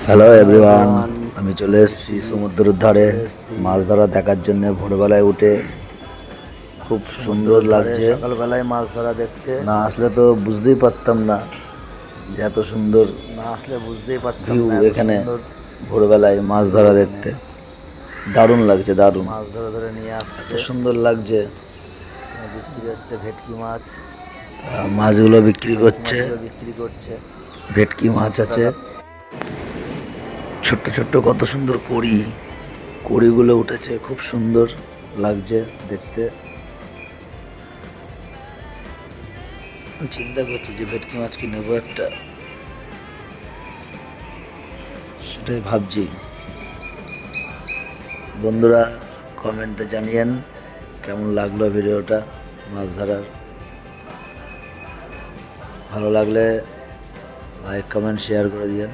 Hello everyone, আমি চলে এসেছি সমুদ্রের ধারে মাছ ধরা দেখার জন্য। ভোরবেলায় উঠে খুব সুন্দর লাগছে। সকালবেলায় মাছ ধরা দেখতে না আসলে তো বুঝতেই পারতাম না যে এত সুন্দর না আসলে বুঝতেই পারতাম ভিউ না এত এখানে। সুন্দর ভোরবেলায় মাছ ধরা দেখতে দারুণ লাগছে, দারুণ। মাছ ধরে ধরে নিয়ে এত আসছে, সুন্দর লাগছে। বিক্রি হচ্ছে ভেটকি মাছ। মাছগুলো বিক্রি করছে, মাছগুলো বিক্রি করছে। ভেটকি মাছ আছে, ছোট্ট ছোট্ট কত সুন্দর কড়ি, কড়িগুলো উঠেছে, খুব সুন্দর লাগছে দেখতে। চিন্তা করছি যে ভেটকি মাছ কি নেবো একটা, সেটাই ভাবছি। বন্ধুরা কমেন্টে জানিয়েন কেমন লাগলো ভিডিওটা মাছ ধরার। ভালো লাগলে লাইক কমেন্ট শেয়ার করে দিয়েন।